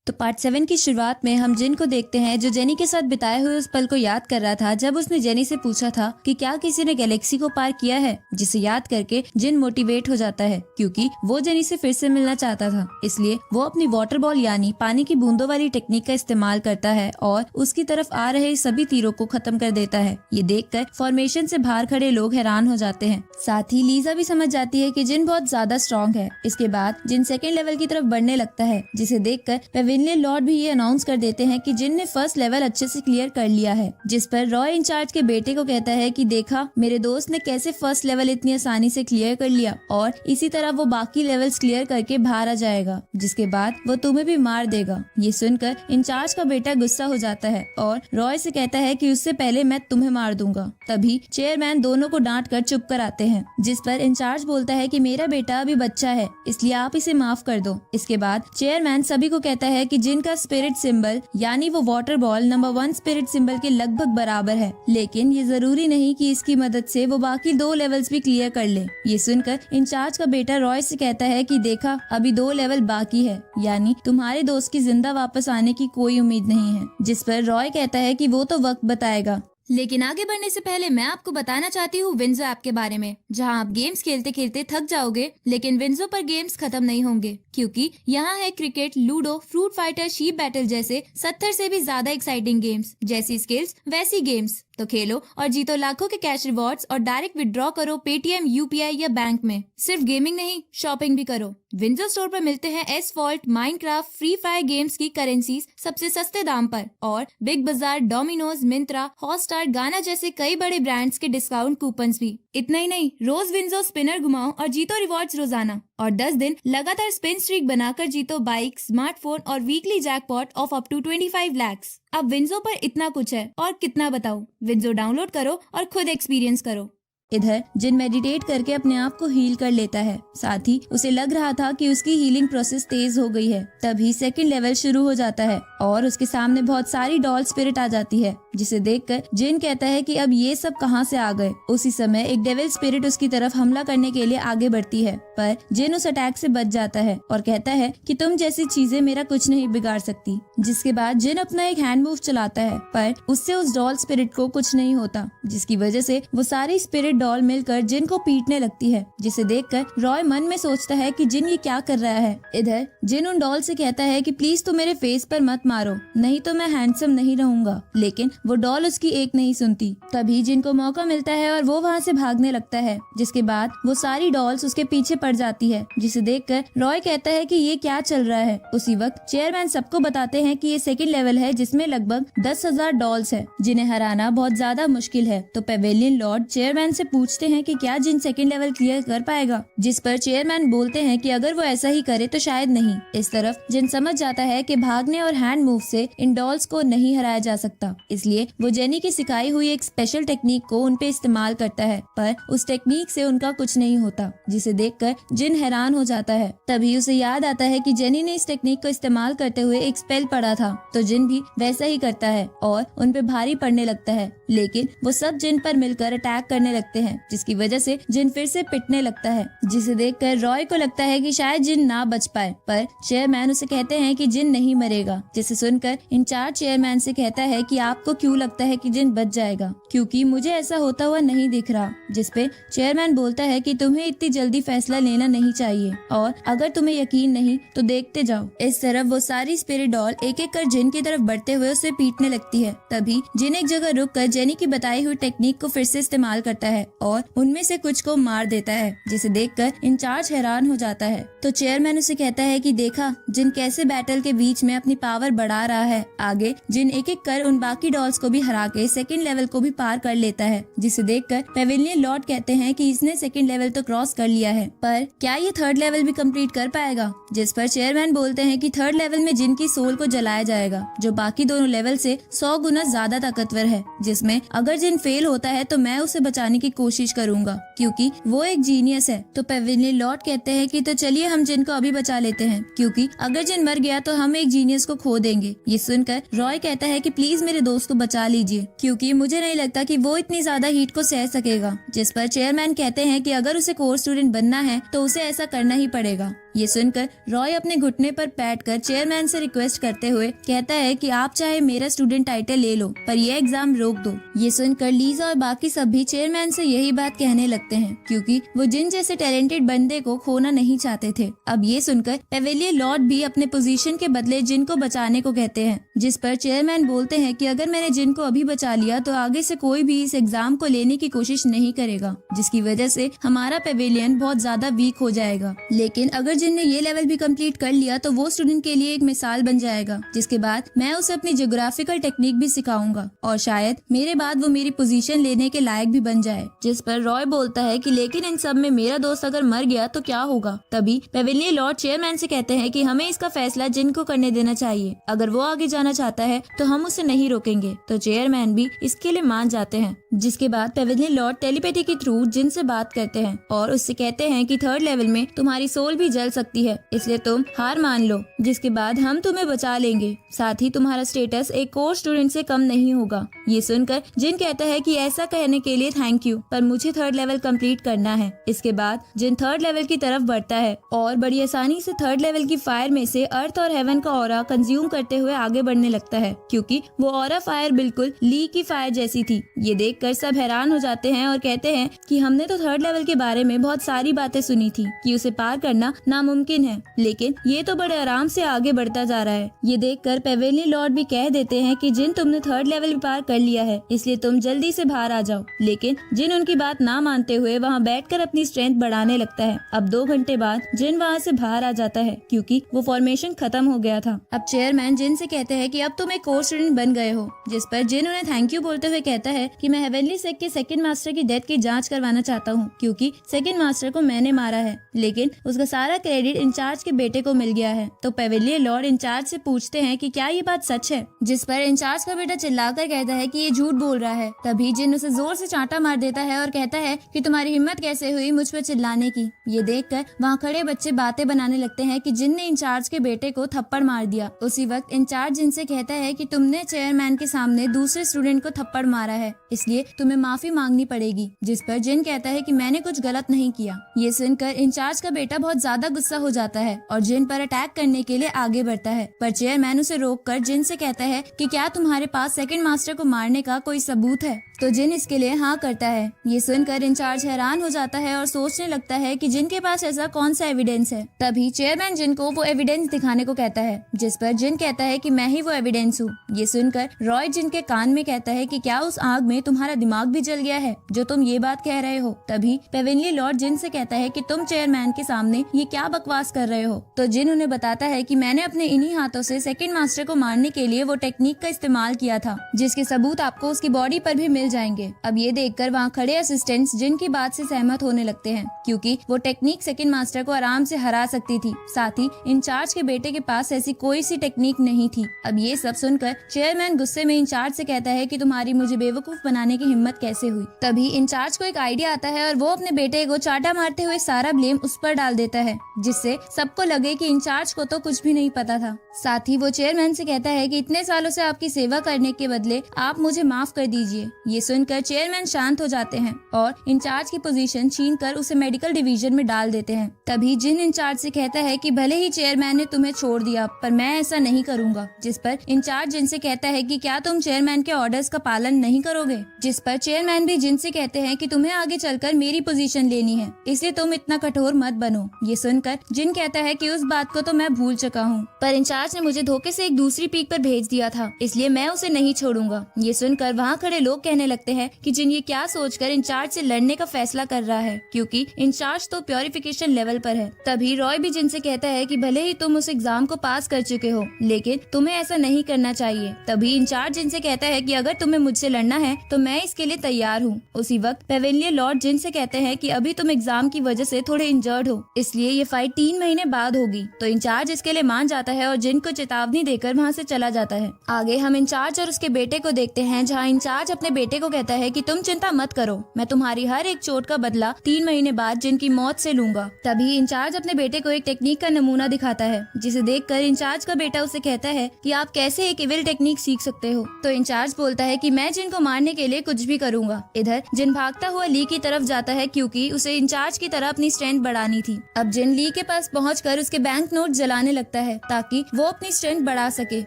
तो पार्ट 7 की शुरुआत में हम जिन को देखते हैं जो जेनी के साथ बिताए हुए उस पल को याद कर रहा था जब उसने जेनी से पूछा था कि क्या किसी ने गैलेक्सी को पार किया है, जिसे याद करके जिन मोटिवेट हो जाता है क्योंकि वो जेनी से फिर से मिलना चाहता था। इसलिए वो अपनी वाटर बॉल यानी पानी की बूंदों वाली टेक्निक का इस्तेमाल करता है और उसकी तरफ आ रहे सभी तीरों को खत्म कर देता है। ये देखकर फॉर्मेशन से बाहर खड़े लोग हैरान हो जाते हैं। साथ ही लीजा भी समझ जाती है कि जिन बहुत ज्यादा स्ट्रॉन्ग है। इसके बाद जिन सेकेंड लेवल की तरफ बढ़ने लगता है, जिसे देखकर पेविलियन लॉर्ड भी ये अनाउंस कर देते हैं कि जिन ने फर्स्ट लेवल अच्छे से क्लियर कर लिया है। जिस पर रॉय इंचार्ज के बेटे को कहता है कि देखा मेरे दोस्त ने कैसे फर्स्ट लेवल इतनी आसानी से क्लियर कर लिया और इसी तरह वो बाकी लेवल्स क्लियर करके बाहर आ जाएगा, जिसके बाद वो तुम्हें भी मार देगा। ये सुनकर इंचार्ज का बेटा गुस्सा हो जाता है और रॉय से कहता है कि उससे पहले मैं तुम्हें मार दूंगा। तभी चेयरमैन दोनों को डांट कर चुप कराते हैं, जिस पर इंचार्ज बोलता है कि मेरा बेटा अभी बच्चा है, इसलिए आप इसे माफ कर दो। इसके बाद चेयरमैन सभी को कहता है कि जिन का स्पिरिट सिंबल यानी वो water ball number 1 spirit symbol के लगभग बराबर है, लेकिन ये जरूरी नहीं कि इसकी मदद से वो बाकी 2 लेवल्स भी क्लियर कर ले। ये सुनकर इंचार्ज का बेटा रॉय से कहता है कि देखा अभी 2 लेवल बाकी है, यानी तुम्हारे दोस्त की जिंदा वापस आने की कोई उम्मीद नहीं है। जिस पर रॉय कहता है कि वो तो वक्त बताएगा। लेकिन आगे बढ़ने से पहले मैं आपको बताना चाहती हूँ विंजो ऐप के बारे में, जहाँ आप गेम्स खेलते खेलते थक जाओगे, लेकिन विंजो पर गेम्स खत्म नहीं होंगे, क्योंकि यहाँ है cricket, ludo, fruit fighter, sheep battle जैसे 70 से भी ज्यादा एक्साइटिंग गेम्स। जैसी स्किल्स वैसी गेम्स। तो खेलो और जीतो लाखों के कैश रिवॉर्ड्स और डायरेक्ट विड्रॉ करो पेटीएम, यूपीआई या बैंक में। सिर्फ गेमिंग नहीं, शॉपिंग भी करो। विंजो स्टोर पर मिलते हैं asphalt, Minecraft, free fire games की करेंसीज सबसे सस्ते दाम पर और बिग बाजार, डोमिनोज, मिंत्रा, हॉटस्टार, गाना जैसे कई बड़े ब्रांड्स के डिस्काउंट कूपन्स भी। इतना ही नहीं, रोज विंजो स्पिनर घुमाओ और जीतो रिवॉर्ड्स रोजाना और 10 दिन लगातार स्पिन स्ट्रीक बनाकर जीतो बाइक, स्मार्टफोन और weekly jackpot of up to 25 lakhs। अब विंजो पर इतना कुछ है और कितना बताऊं। विंजो डाउनलोड करो और खुद एक्सपीरियंस करो। इधर जिन मेडिटेट करके अपने आप को हील कर लेता है। साथ ही उसे लग रहा था कि उसकी हीलिंग प्रोसेस तेज हो गई है। तभी सेकंड लेवल शुरू हो जाता है और उसके सामने बहुत सारी डॉल स्पिरिट आ जाती है, जिसे देखकर जिन कहता है कि अब ये सब कहां से आ गए। उसी समय एक डेविल स्पिरिट उसकी तरफ हमला करने के लिए आगे बढ़ती है, पर जिन उस अटैक से बच जाता है और कहता है कि तुम जैसी चीजें मेरा कुछ नहीं बिगाड़ सकती। जिसके बाद जिन अपना एक हैंड मूव चलाता है, पर उससे उस डॉल स्पिरिट को कुछ नहीं होता, जिसकी वजह से वो सारी स्पिरिट डॉल मिलकर जिन को पीटने लगती है, जिसे देखकर रॉय मन में सोचता है कि जिन ये क्या कर रहा है। इधर जिन उन डॉल से कहता है कि प्लीज तुम मेरे फेस पर मत मारो, नहीं तो मैं हैंडसम नहीं रहूंगा, लेकिन वो डॉल उसकी एक नहीं सुनती। तभी जिन को मौका मिलता है और वो वहाँ से भागने लगता है, जिसके बाद वो सारी डॉल्स उसके पीछे पड़ जाती है, जिसे देखकर रॉय कहता है कि ये क्या चल रहा है। उसी वक्त चेयरमैन सबको बताते हैं कि ये सेकंड लेवल है, जिसमें लगभग 10,000 डॉल्स है, जिन्हें हराना बहुत ज्यादा मुश्किल है। तो पेविलियन लॉर्ड चेयरमैन से पूछते हैं कि क्या जिन सेकंड लेवल क्लियर कर पाएगा, जिस पर चेयरमैन बोलते हैं कि अगर वो ऐसा ही करे तो शायद नहीं। इस तरफ जिन समझ जाता है कि भागने और हैंड मूव से इन डॉल्स को नहीं हराया जा सकता, इसलिए वो जेनी की सिखाई हुई एक स्पेशल टेक्निक को उनपे इस्तेमाल करता है, पर उस टेक्निक से उनका कुछ नहीं होता, जिसे देखकर जिन हैरान हो जाता है। तभी उसे याद आता है कि जेनी ने इस टेक्निक को इस्तेमाल करते हुए एक स्पेल पढ़ा था, तो जिन भी वैसा ही करता है और उन पे भारी पड़ने लगता है, लेकिन वो सब जिन पर मिलकर अटैक करने लगते हैं, जिसकी वजह से जिन फिर से पिटने लगता है, जिसे देखकर रॉय को लगता है कि शायद जिन ना बच पाए, पर चेयरमैन उसे कहते हैं कि जिन नहीं मरेगा, जिसे सुनकर इंचार्ज चेयरमैन से कहता है कि आपको क्यों लगता है कि जिन बच जाएगा, क्योंकि मुझे ऐसा होता हुआ नहीं दिख रहा। जिस पे चेयरमैन बोलता है कि तुम्हें इतनी जल्दी फैसला लेना नहीं चाहिए और अगर तुम्हें यकीन नहीं तो देखते जाओ। इस तरफ वो सारी स्पिरिट डॉल एक एक कर जिन की तरफ बढ़ते हुए उसे पीटने लगती है। तभी जिन एक जगह रुक कर जेनी की बताई हुई टेक्निक को फिर से इस्तेमाल करता है और उनमें से कुछ को मार देता है, जिसे देखकर इंचार्ज हैरान हो जाता है। तो चेयरमैन उसे कहता है कि देखा जिन कैसे बैटल के बीच में अपनी पावर बढ़ा रहा है। आगे जिन एक एक कर उन बाकी डॉल्स को भी हरा के सेकंड लेवल को भी पार कर लेता है, जिसे देखकर पेविलियन लॉर्ड कहते हैं कि इसने सेकंड लेवल तो क्रॉस कर लिया है, पर क्या ये थर्ड लेवल भी कंप्लीट कर पाएगा। जिस पर चेयरमैन बोलते हैं कि थर्ड लेवल में जिन की सोल को जलाया जाएगा, जो बाकी दोनों लेवल से 100 गुना ज्यादा ताकतवर है, जिसमें अगर जिन फेल होता है तो मैं उसे बचाने की कोशिश करूंगा, क्योंकि वो एक जीनियस है। तो पेविलियन लॉर्ड कहते हैं कि तो चलिए हम जिन को अभी बचा लेते हैं, क्योंकि अगर जिन मर गया तो हम एक जीनियस को खो देंगे। ये सुनकर रॉय कहता है कि प्लीज मेरे दोस्त को बचा लीजिए, क्योंकि मुझे नहीं लगता कि वो इतनी ज्यादा हीट को सह सकेगा। जिस पर चेयरमैन कहते हैं कि अगर उसे कोर स्टूडेंट बनना है तो उसे ऐसा करना ही पड़ेगा। ये सुनकर रॉय अपने घुटने पर बैठकर चेयरमैन से रिक्वेस्ट करते हुए कहता है कि आप चाहे मेरा स्टूडेंट टाइटल ले लो, पर यह एग्जाम रोक दो। ये सुनकर लीजा और बाकी सब भी चेयरमैन से यही बात कहने लगते हैं, क्योंकि वो जिन जैसे टैलेंटेड बंदे को खोना नहीं चाहते थे। अब ये सुनकर पेवेलियन लॉर्ड भी अपने पोजीशन के बदले जिन को बचाने को कहते हैं, जिस पर चेयरमैन बोलते हैं कि अगर मैंने जिन को अभी बचा लिया तो आगे से कोई भी इस एग्जाम को लेने की कोशिश नहीं करेगा, जिसकी वजह से हमारा पेवेलियन बहुत ज्यादा वीक हो जाएगा। लेकिन अगर जिन ने ये लेवल भी कंप्लीट कर लिया तो वो स्टूडेंट के लिए एक मिसाल बन जाएगा, जिसके बाद मैं उसे अपनी ज्योग्राफिकल टेक्निक भी सिखाऊंगा और शायद मेरे बाद वो मेरी पोजीशन लेने के लायक भी बन जाए। जिस पर रॉय बोलता है कि लेकिन इन सब में मेरा दोस्त अगर मर गया तो क्या होगा। तभी पेवेलियन लॉर्ड चेयरमैन से कहते हैं कि हमें इसका फैसला जिन को करने देना चाहिए, अगर वो आगे जाना चाहता है तो हम उसे नहीं रोकेंगे। तो चेयरमैन भी इसके लिए मान जाते हैं। जिसके बाद पेवेलियन लॉर्ड टेलीपैथी के थ्रू जिन से बात करते हैं और उससे कहते हैं कि 3rd लेवल में तुम्हारी सोल भी जल सकती है, इसलिए तुम हार मान लो, जिसके बाद हम तुम्हें बचा लेंगे। साथ ही तुम्हारा स्टेटस एक कोर स्टूडेंट से कम नहीं होगा। ये सुनकर जिन कहता है कि ऐसा कहने के लिए थैंक यू, पर मुझे 3rd लेवल कंप्लीट करना है। इसके बाद जिन 3rd लेवल की तरफ बढ़ता है और बड़ी आसानी से 3rd लेवल की फायर में से अर्थ और हेवन का ऑरा कंज्यूम करते हुए आगे बढ़ने लगता है, क्योंकि वो ऑरा फायर बिल्कुल ली की फायर जैसी थी। ये देखकर सब हैरान हो जाते हैं और कहते हैं कि हमने तो 3rd लेवल के बारे में बहुत सारी बातें सुनी थी कि उसे पार करना नामुमकिन है, लेकिन ये तो बड़े आराम से आगे बढ़ता जा रहा है। ये देखकर पेवेलियन लॉर्ड भी कह देते हैं कि जिन तुमने 3rd लेवल भी पार कर लिया है, इसलिए तुम जल्दी से बाहर आ जाओ। लेकिन जिन उनकी बात ना मानते हुए वहाँ बैठकर अपनी स्ट्रेंथ बढ़ाने लगता है। अब 2 घंटे बाद जिन वहाँ से बाहर आ जाता है, क्योंकि वो फॉर्मेशन खत्म हो गया था। अब चेयरमैन जिन से कहते हैं कि अब तुम एक कोर स्टूडेंट बन गए हो, जिस पर जिन उन्हें थैंक यू बोलते हुए कहता है कि मैं हेवनली सेक्ट के 2nd मास्टर की डेथ की जांच करवाना चाहता हूँ, क्योंकि 2nd मास्टर को मैंने मारा है, लेकिन उसका सारा क्रेडिट इंचार्ज के बेटे को मिल गया है। तो पेवेलियन लॉर्ड इंचार्ज से पूछते हैं कि क्या ये बात सच है, जिस पर इंचार्ज का बेटा चिल्लाकर कहता है कि ये झूठ बोल रहा है। तभी जिन उसे जोर से चांटा मार देता है और कहता है कि तुम्हारी हिम्मत कैसे हुई मुझ पर चिल्लाने की। ये देखकर वहाँ खड़े बच्चे बातें बनाने लगते हैं कि जिन ने इंचार्ज के बेटे को थप्पड़ मार दिया। उसी वक्त इंचार्ज जिनसे कहता है कि तुमने चेयरमैन के सामने दूसरे स्टूडेंट को थप्पड़ मारा है, इसलिए तुम्हें माफी मांगनी पड़ेगी। जिस पर जिन कहता है कि मैंने कुछ गलत नहीं किया। ये सुनकर इंचार्ज का बेटा बहुत ज्यादा गुस्सा हो जाता है और जिन पर अटैक करने के लिए आगे बढ़ता है, पर चेयरमैन उसे रोककर जिन से कहता है कि क्या तुम्हारे पास 2nd मास्टर को मारने का कोई सबूत है। तो जिन इसके लिए हाँ करता है। ये सुनकर इंचार्ज हैरान हो जाता है और सोचने लगता है कि जिन के पास ऐसा कौन सा एविडेंस है। तभी चेयरमैन जिन को वो एविडेंस दिखाने को कहता है, जिस पर जिन कहता है कि मैं ही वो एविडेंस हूँ। ये सुनकर रॉय जिन के कान में कहता है कि क्या उस आग में तुम्हारा दिमाग भी जल गया है जो तुम ये बात कह रहे हो। तभी पेवेलियन लॉर्ड जिन से कहता है कि तुम चेयरमैन के सामने ये क्या बकवास कर रहे हो। तो जिन उन्हें बताता है कि मैंने अपने इन्हीं हाथों से 2nd मास्टर को मारने के लिए वो टेक्निक का इस्तेमाल किया था, जिसके सबूत आपको उसकी बॉडी पर भी मिल जाएंगे। अब ये देखकर वहाँ खड़े असिस्टेंट्स जिन की बात से सहमत होने लगते हैं, क्योंकि वो टेक्निक 2nd मास्टर को आराम से हरा सकती थी। साथ ही इंचार्ज के बेटे के पास ऐसी कोई सी टेक्निक नहीं थी। अब ये सब सुनकर चेयरमैन गुस्से में इंचार्ज से कहता है कि तुम्हारी मुझे बेवकूफ बनाने की हिम्मत कैसे हुई। तभी इंचार्ज को एक आइडिया आता है और वो अपने बेटे को चाटा मारते हुए सारा ब्लेम उस पर डाल देता है, जिससे सबको लगे कि इंचार्ज को तो कुछ भी नहीं पता था। साथ ही वो चेयरमैन से कहता है कि इतने सालों से आपकी सेवा करने के बदले आप मुझे माफ कर दीजिए। ये सुनकर चेयरमैन शांत हो जाते हैं और इंचार्ज की पोजीशन छीनकर उसे मेडिकल डिवीजन में डाल देते हैं। तभी जिन इंचार्ज से कहता है कि भले ही चेयरमैन ने तुम्हें छोड़ दिया, पर मैं ऐसा नहीं करूंगा। जिस पर इंचार्ज जिनसे कहता है कि क्या तुम चेयरमैन के ऑर्डर्स का पालन नहीं करोगे। जिस पर चेयरमैन भी जिनसे कहते हैं कि तुम्हें आगे चलकर मेरी पोजीशन लेनी है, इसलिए तुम इतना कठोर मत बनो। ये सुनकर जिन कहता है कि उस बात को तो मैं भूल चुका हूँ, पर इंचार्ज ने मुझे धोखे से एक दूसरी पीक पर भेज दिया था, इसलिए मैं उसे नहीं छोड़ूंगा। ये सुनकर वहाँ खड़े लोग कहने लगते हैं कि जिन ये क्या सोचकर इंचार्ज से लड़ने का फैसला कर रहा है, क्योंकि इंचार्ज तो प्योरिफिकेशन लेवल पर है। तभी रॉय भी जिनसे कहता है कि भले ही तुम उस एग्जाम को पास कर चुके हो, लेकिन तुम्हें ऐसा नहीं करना चाहिए। तभी इंचार्ज जिनसे कहता है कि अगर तुम्हें मुझसे लड़ना है तो मैं इसके लिए तैयार हूँ। उसी वक्त पेवेलियन लॉर्ड जिनसे कहते हैं कि अभी तुम एग्जाम की वजह से थोड़े इंजर्ड हो, इसलिए ये फाइट 3 महीने बाद होगी। तो इंचार्ज इसके लिए मान जाता है और जिन को चेतावनी देकर वहाँ से चला जाता है। आगे हम इंचार्ज और उसके बेटे को देखते हैं, जहाँ इंचार्ज अपने बेटे बेटे को कहता है कि तुम चिंता मत करो, मैं तुम्हारी हर एक चोट का बदला 3 महीने बाद जिन की मौत से लूंगा। तभी इंचार्ज अपने बेटे को एक टेक्निक का नमूना दिखाता है, जिसे देखकर इंचार्ज का बेटा उसे कहता है कि आप कैसे एक इविल टेक्निक सीख सकते हो। तो इंचार्ज बोलता है कि मैं जिन को मारने के लिए कुछ भी करूंगा। इधर जिन भागता हुआ ली की तरफ जाता है क्योंकि उसे इंचार्ज की तरह अपनी स्ट्रेंथ बढ़ानी थी। अब जिन ली के पास पहुंचकर उसके बैंक नोट जलाने लगता है ताकि वो अपनी स्ट्रेंथ बढ़ा सके,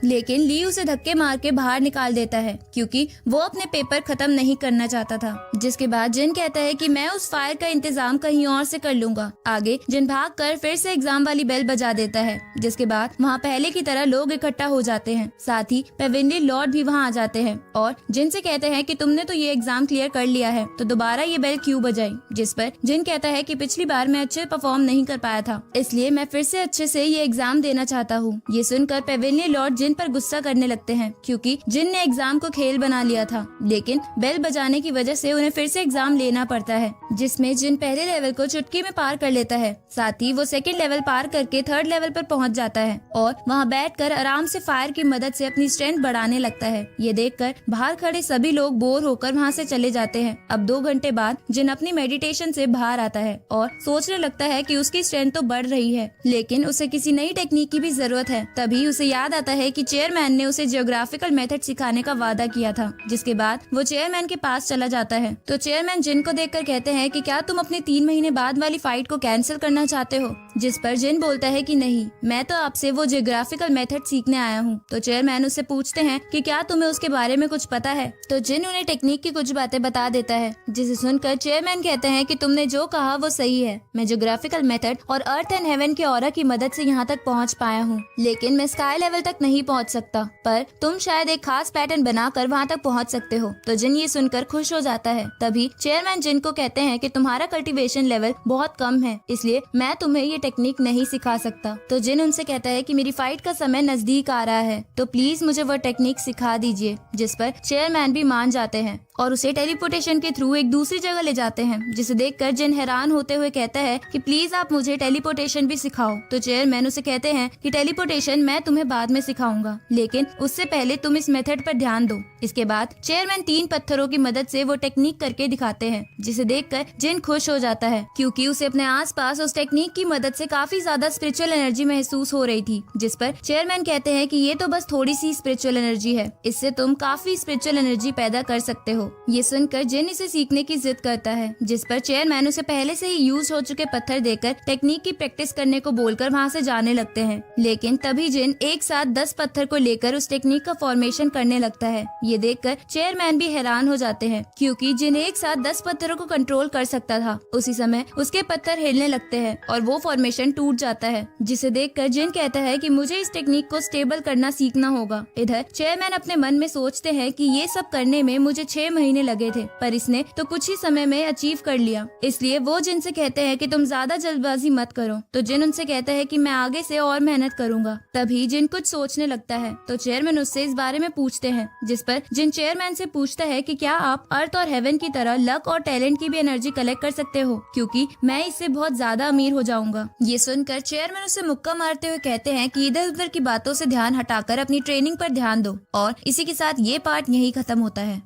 लेकिन ली उसे धक्के मार के बाहर निकाल देता है क्योंकि वो अपने पेपर खत्म नहीं करना चाहता था। जिसके बाद जिन कहता है कि मैं उस फायर का इंतजाम कहीं और से कर लूंगा। आगे जिन भागकर फिर से एग्जाम वाली बेल बजा देता है, जिसके बाद वहाँ पहले की तरह लोग इकट्ठा हो जाते हैं। साथ ही पेविलियन लॉर्ड भी वहाँ आ जाते हैं और जिन से कहते हैं कि तुमने तो ये एग्जाम क्लियर कर लिया है तो दोबारा ये बेल क्यों बजाई। जिस पर जिन कहता है कि पिछली बार मैं अच्छे परफॉर्म नहीं कर पाया था, इसलिए मैं फिर से अच्छे से ये एग्जाम देना चाहता हूँ। ये सुनकर पेविलियन लॉर्ड जिन पर गुस्सा करने लगते हैं क्योंकि जिन ने एग्जाम को खेल बना लिया था, लेकिन बेल बजाने की वजह से उन्हें फिर से एग्जाम लेना पड़ता है, जिसमें जिन पहले लेवल को चुटकी में पार कर लेता है। साथ ही वो सेकंड लेवल पार करके थर्ड लेवल पर पहुंच जाता है और वहां बैठकर आराम से फायर की मदद से अपनी स्ट्रेंथ बढ़ाने लगता है। ये देखकर बाहर खड़े सभी लोग बोर होकर वहां से चले जाते हैं। अब 2 घंटे बाद जिन अपनी मेडिटेशन से बाहर आता है और सोचने लगता है कि उसकी स्ट्रेंथ तो बढ़ रही है, लेकिन उसे किसी नई टेक्निक की भी जरूरत है। तभी उसे याद आता है कि चेयरमैन ने उसे जियोग्राफिकल मेथड सिखाने का वादा किया था। जिसके बाद वो चेयरमैन के पास चला जाता है तो चेयरमैन जिन को देखकर कहते हैं कि क्या तुम अपने 3 महीने बाद वाली फाइट को कैंसिल करना चाहते हो। जिस पर जिन बोलता है कि नहीं, मैं तो आपसे वो जियोग्राफिकल मेथड सीखने आया हूँ। तो चेयरमैन उससे पूछते हैं कि क्या तुम्हें उसके बारे में कुछ पता है। तो जिन उन्हें टेक्निक की कुछ बातें बता देता है, जिसे सुनकर चेयरमैन कहते हैं कि तुमने जो कहा वो सही है। मैं जियोग्राफिकल मेथड और अर्थ एंड हेवन के ऑरा की मदद से यहाँ तक पहुँच पाया हूँ, लेकिन मैं स्काई लेवल तक नहीं पहुँच सकता, पर तुम शायद एक खास पैटर्न बनाकर वहाँ तक पहुँच सकते हो। तो जिन ये सुनकर खुश हो जाता है। तभी चेयरमैन जिन को कहते हैं कि तुम्हारा कल्टीवेशन लेवल बहुत कम है, इसलिए मैं तुम्हें ये टेक्निक नहीं सिखा सकता। तो जिन उनसे कहता है कि मेरी फाइट का समय नजदीक आ रहा है, तो प्लीज मुझे वो टेक्निक सिखा दीजिए। जिस पर चेयरमैन भी मान जाते हैं और उसे टेलीपोर्टेशन के थ्रू एक दूसरी जगह ले जाते हैं, जिसे देखकर जिन हैरान होते हुए कहता है कि प्लीज आप मुझे टेलीपोर्टेशन भी सिखाओ। तो चेयरमैन उसे कहते हैं कि टेलीपोर्टेशन मैं तुम्हें बाद में सिखाऊंगा, लेकिन उससे पहले तुम इस मेथड पर ध्यान दो। इसके बाद चेयरमैन 3 पत्थरों की मदद से वो टेक्निक करके दिखाते हैं, जिसे देखकर जिन खुश हो जाता है क्योंकि उसे अपने आसपास उस टेक्निक की मदद से काफी ज्यादा स्पिरिचुअल एनर्जी महसूस हो रही थी। जिस पर चेयरमैन कहते हैं कि ये तो बस थोड़ी सी स्पिरिचुअल एनर्जी है, इससे तुम काफी स्पिरिचुअल एनर्जी पैदा कर सकते हो। ये सुनकर जिन इसे सीखने की जिद करता है, जिस पर चेयरमैन उसे पहले से ही यूज हो चुके पत्थर देकर टेक्निक की प्रैक्टिस करने को बोलकर वहाँ से जाने लगते हैं। लेकिन तभी जिन एक साथ 10 पत्थर को लेकर उस टेक्निक का फॉर्मेशन करने लगता है। ये देखकर चेयरमैन भी हैरान हो जाते हैं क्योंकि जिन एक साथ 10 पत्थरों को कंट्रोल कर सकता था, उसी समय उसके पत्थर हिलने लगते हैं और वो फॉर्मेशन टूट जाता है। जिसे देखकर जिन कहता है कि मुझे इस टेक्निक को स्टेबल करना सीखना होगा। इधर चेयरमैन अपने मन में सोचते हैं कि ये सब करने में मुझे 6 महीने लगे थे, पर इसने तो कुछ ही समय में अचीव कर लिया। इसलिए वो जिन से कहते हैं कि तुम ज्यादा जल्दबाजी मत करो। तो जिन उनसे कहता है कि मैं आगे से और मेहनत करूंगा। तभी जिन कुछ सोचने लगता है तो चेयरमैन उससे इस बारे में पूछते हैं, जिस पर जिन चेयरमैन से पूछता है कि क्या आप अर्थ और हेवन की तरह लक और टैलेंट की भी एनर्जी कलेक्ट कर सकते हो, क्योंकि मैं इससे बहुत ज्यादा अमीर हो जाऊंगा। ये सुनकर चेयरमैन उसे मुक्का मारते हुए कहते हैं कि इधर उधर की बातों से ध्यान हटाकर अपनी ट्रेनिंग पर ध्यान दो। और इसी के साथ ये पार्ट यही खत्म होता है।